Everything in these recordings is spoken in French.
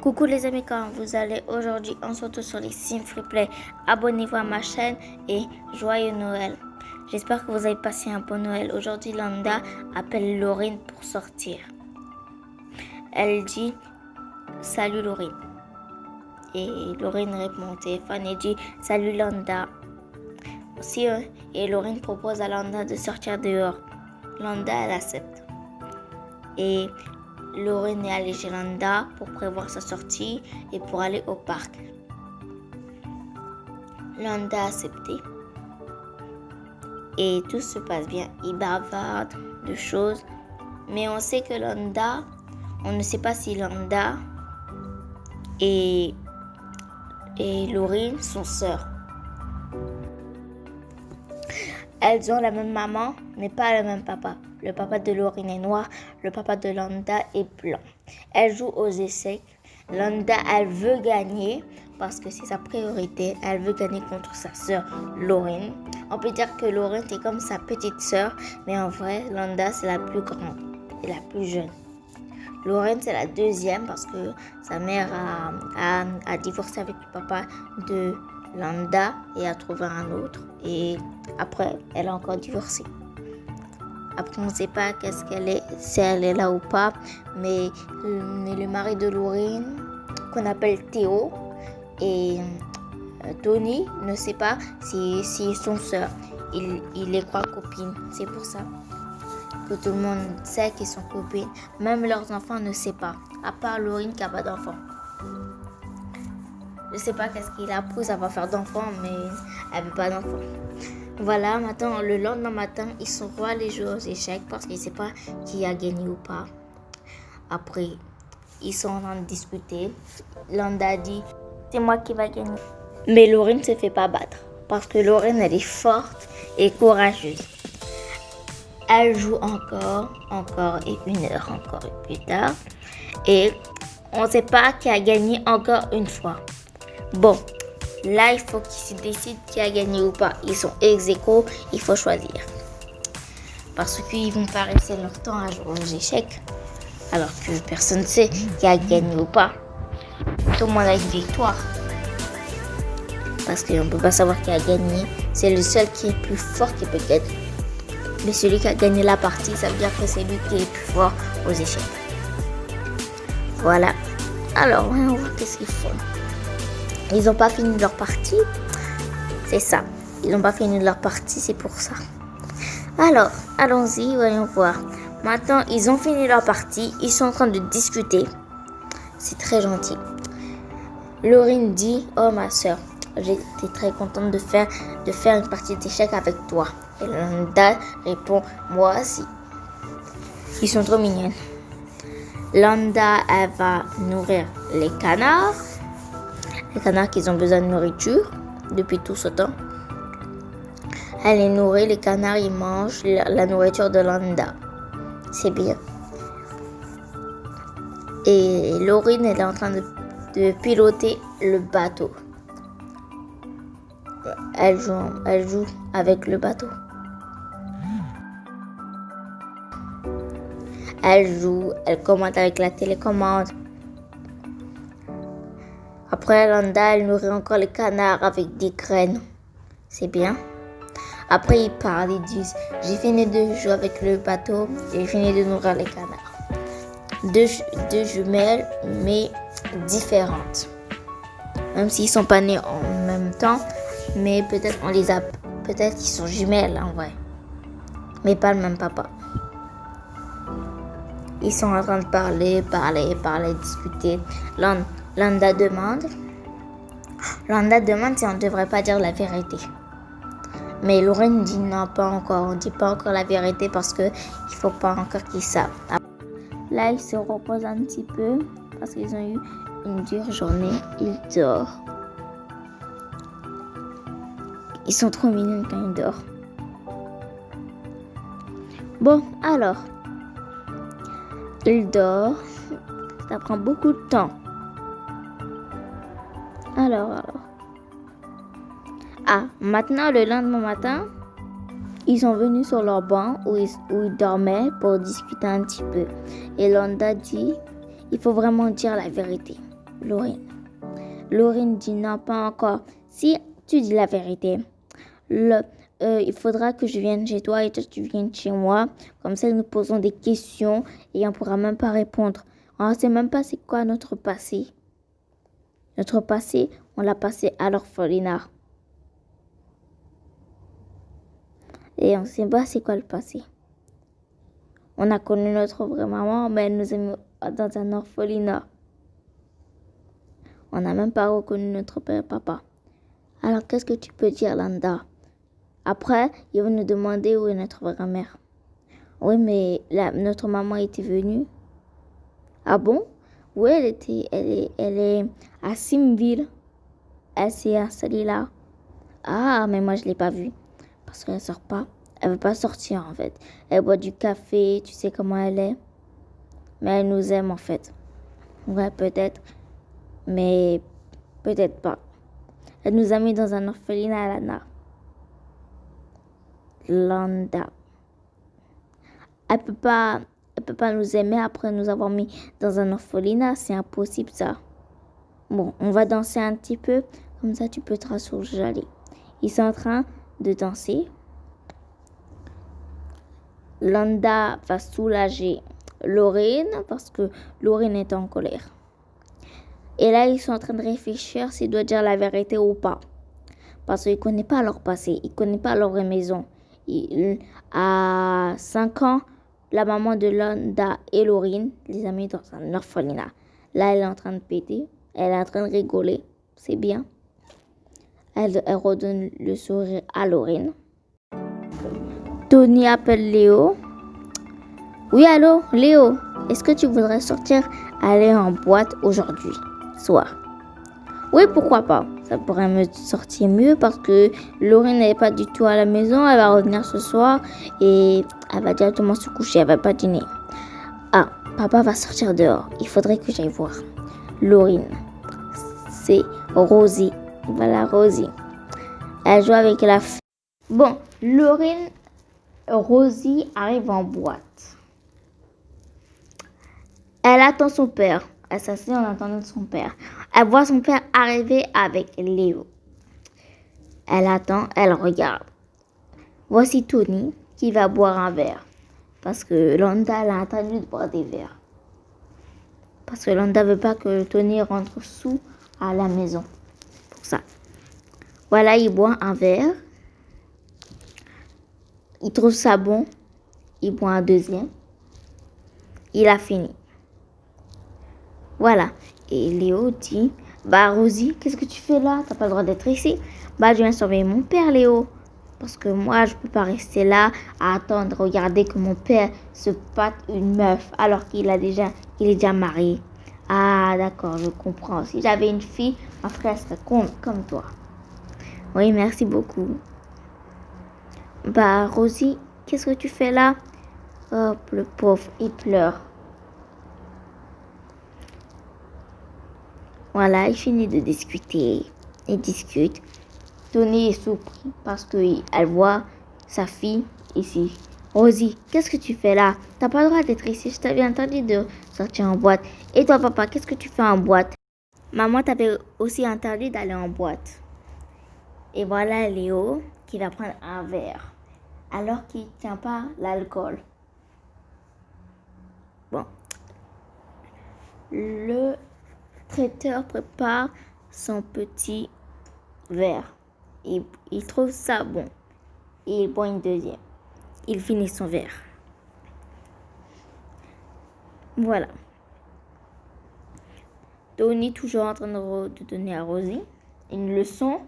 Coucou les amis, comment vous allez? Aujourd'hui, on se retrouve sur les Sims Freeplay. Abonnez-vous à ma chaîne et joyeux Noël. J'espère que vous avez passé un bon Noël. Aujourd'hui, Landa appelle Laurine pour sortir. Elle dit « Salut Laurine ». Et Laurine répond au téléphone et dit « Salut Landa ». Et Laurine propose à Landa de sortir dehors. Landa, elle accepte. Et Laurine est allée chez Landa pour prévoir sa sortie et pour aller au parc. Landa a accepté. Et tout se passe bien. Ils bavardent de choses. Mais on sait que Landa, on ne sait pas si Landa et Laurine sont sœurs. Elles ont la même maman, mais pas le même papa. Le papa de Laurine est noir, le papa de Landa est blanc. Elle joue aux échecs. Landa, elle veut gagner parce que c'est sa priorité. Elle veut gagner contre sa sœur Laurine. On peut dire que Laurine est comme sa petite sœur, mais en vrai, Landa, c'est la plus grande et la plus jeune. Laurine, c'est la deuxième parce que sa mère a divorcé avec le papa de Landa et a trouvé un autre. Et après, elle a encore divorcé. Après, on ne sait pas qu'est-ce qu'elle est, si elle est là ou pas. Mais le mari de Laurine, qu'on appelle Théo, et Tony ne sait pas si sont sœurs. Il les croit copines. C'est pour ça que tout le monde sait qu'ils sont copines. Même leurs enfants ne savent pas. À part Laurine qui n'a pas d'enfant. Je ne sais pas qu'est-ce qu'il a pris, ça va faire d'enfants, mais elle veut pas d'enfants. Voilà, maintenant, le lendemain matin, ils sont allés jouer aux échecs parce qu'ils ne savent pas qui a gagné ou pas. Après, ils sont en train de discuter. Landa dit, c'est moi qui va gagner. Mais Laurine ne se fait pas battre parce que Laurine, elle est forte et courageuse. Elle joue encore et 1 heure encore et plus tard. Et on ne sait pas qui a gagné encore une fois. Bon, là, il faut qu'ils se décident qui a gagné ou pas. Ils sont ex-aequo, il faut choisir. Parce qu'ils vont pas rester leur temps à jouer aux échecs. Alors que personne ne sait qui a gagné ou pas. Tout le monde a une victoire. Parce qu'on ne peut pas savoir qui a gagné. C'est le seul qui est plus fort qui peut gagner. Mais celui qui a gagné la partie, ça veut dire que c'est lui qui est plus fort aux échecs. Voilà. Alors, on va voir qu'est-ce qu'ils font. Ils n'ont pas fini leur partie. C'est ça. Ils n'ont pas fini leur partie, c'est pour ça. Alors, allons-y, voyons voir. Maintenant, ils ont fini leur partie. Ils sont en train de discuter. C'est très gentil. Laurine dit, oh ma soeur, j'étais très contente de faire une partie d'échecs avec toi. Et Landa répond, moi aussi. Ils sont trop mignons. Landa, elle va nourrir les canards. Les canards qui ont besoin de nourriture depuis tout ce temps. Elle les nourrit, les canards ils mangent la nourriture de Landa. C'est bien. Et Laurine elle est en train de piloter le bateau. Elle joue avec le bateau. Elle joue, elle commente avec la télécommande. Après, Landa, elle nourrit encore les canards avec des graines. C'est bien. Après, ils parlent, ils disent, j'ai fini de jouer avec le bateau, j'ai fini de nourrir les canards. Deux jumelles, mais différentes. Même s'ils ne sont pas nés en même temps, mais peut-être qu'ils sont jumelles en vrai. Mais pas le même papa. Ils sont en train de parler, discuter. Landa demande si on ne devrait pas dire la vérité. Mais Laurine dit non, pas encore. On ne dit pas encore la vérité parce qu'il ne faut pas encore qu'ils savent. Là, ils se reposent un petit peu parce qu'ils ont eu une dure journée. Ils dorment. Ils sont trop mignons quand ils dorment. Bon, alors. Ils dorment. Ça prend beaucoup de temps. Alors. Ah, maintenant, le lendemain matin, ils sont venus sur leur banc où ils dormaient pour discuter un petit peu. Et Landa dit, il faut vraiment dire la vérité. Laurine. Laurine dit non, pas encore. Si tu dis la vérité, il faudra que je vienne chez toi et toi tu viennes chez moi. Comme ça, nous posons des questions et on pourra même pas répondre. On ne sait même pas c'est quoi notre passé. Notre passé, on l'a passé à l'orphelinat. Et on ne sait pas c'est quoi le passé. On a connu notre vraie maman, mais elle nous a mis dans un orphelinat. On n'a même pas reconnu notre père et papa. Alors, qu'est-ce que tu peux dire, Landa? Après, ils vont nous demander où est notre grand-mère. Oui, mais notre maman était venue. Ah bon? Oui, elle est à Simville. Elle s'est installée là. Ah, mais moi, je ne l'ai pas vue. Parce qu'elle ne sort pas. Elle ne veut pas sortir, en fait. Elle boit du café, tu sais comment elle est. Mais elle nous aime, en fait. Ouais, peut-être. Mais peut-être pas. Elle nous a mis dans un orphelinat, Lana. Landa. Elle peut pas nous aimer après nous avoir mis dans un orphelinat. C'est impossible, ça. Bon, on va danser un petit peu. Comme ça, tu peux te rassurer. Ils sont en train de danser. Landa va soulager Laurine parce que Laurine est en colère. Et là, ils sont en train de réfléchir s'ils doivent dire la vérité ou pas. Parce qu'ils ne connaissent pas leur passé. Ils ne connaissent pas leur maison. À 5 ans, la maman de Landa et Laurine les a mis dans un orphelinat. Là, elle est en train de péter. Elle est en train de rigoler. C'est bien. Elle redonne le sourire à Laurine. Tony appelle Léo. Oui, allô, Léo. Est-ce que tu voudrais sortir, aller en boîte aujourd'hui, soir? Oui, pourquoi pas? Ça pourrait me sortir mieux parce que Laurine n'est pas du tout à la maison. Elle va revenir ce soir et elle va directement se coucher. Elle va pas dîner. Ah, papa va sortir dehors. Il faudrait que j'aille voir. Laurine. C'est Rosie. Voilà, Rosie. Elle joue avec la fille. Bon, Rosie arrive en boîte. Elle attend son père. Elle s'assied en attendant son père. Elle voit son père arriver avec Léo. Elle attend, elle regarde. Voici Tony qui va boire un verre. Parce que Landa l'a interdit de boire des verres. Parce que Landa veut pas que Tony rentre sous à la maison. Pour ça. Voilà, il boit un verre. Il trouve ça bon. Il boit un deuxième. Il a fini. Voilà. Et Léo dit, bah Rosie, qu'est-ce que tu fais là? T'as pas le droit d'être ici. Bah je viens surveiller mon père, Léo. Parce que moi, je peux pas rester là à attendre, regarder que mon père se pâte une meuf alors qu'il est déjà marié. Ah d'accord, je comprends. Si j'avais une fille, ma frère serait comme toi. Oui, merci beaucoup. Bah Rosie, qu'est-ce que tu fais là? Hop, le pauvre, il pleure. Voilà, il finit de discuter. Il discute. Tony est surpris parce qu'elle voit sa fille ici. Rosie, qu'est-ce que tu fais là? T'as pas le droit d'être ici. Je t'avais interdit de sortir en boîte. Et toi, papa, qu'est-ce que tu fais en boîte? Maman t'avait aussi interdit d'aller en boîte. Et voilà Léo qui va prendre un verre. Alors qu'il ne tient pas l'alcool. Bon. Le traiteur prépare son petit verre. Il trouve ça bon. Et il boit une deuxième. Il finit son verre. Voilà. Tony toujours en train de donner à Rosie une leçon.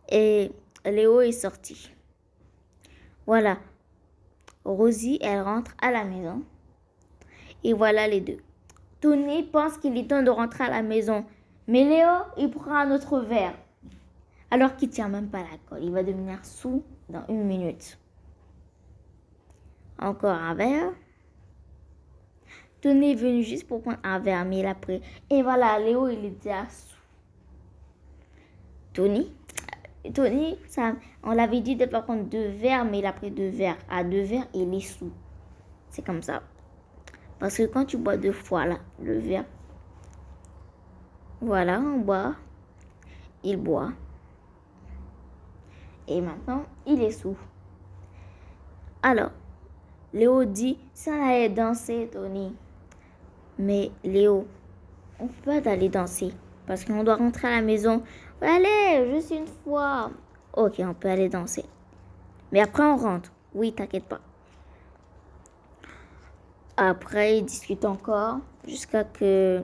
Et Léo est sorti. Voilà. Rosie, elle rentre à la maison. Et voilà les deux. Tony pense qu'il est temps de rentrer à la maison. Mais Léo, il prend un autre verre. Alors qu'il ne tient même pas l'alcool. Il va devenir saoul dans 1 minute. Encore un verre. Tony est venu juste pour prendre un verre, mais il a pris. Et voilà, Léo, il est déjà saoul. Tony, ça, on l'avait dit de pas prendre 2 verres, mais il a pris 2 verres. À 2 verres, il est saoul. C'est comme ça. Parce que quand tu bois 2 fois là, le verre, Voilà, on boit. Il boit. Et maintenant, il est sous. Alors, Léo dit, ça allait danser, Tony. Mais Léo, on ne peut pas aller danser parce qu'on doit rentrer à la maison. Allez, juste une fois. Ok, on peut aller danser. Mais après, on rentre. Oui, t'inquiète pas. Après, ils discutent encore jusqu'à que...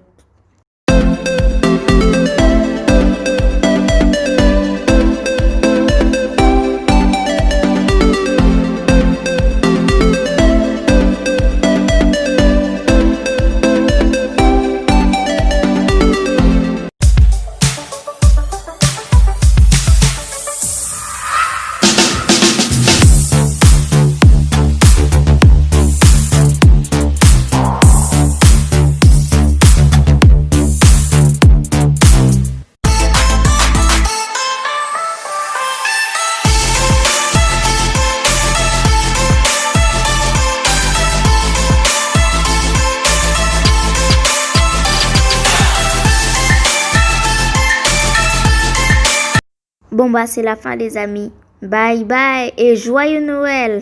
Bon, bah, c'est la fin, les amis. Bye bye et joyeux Noël!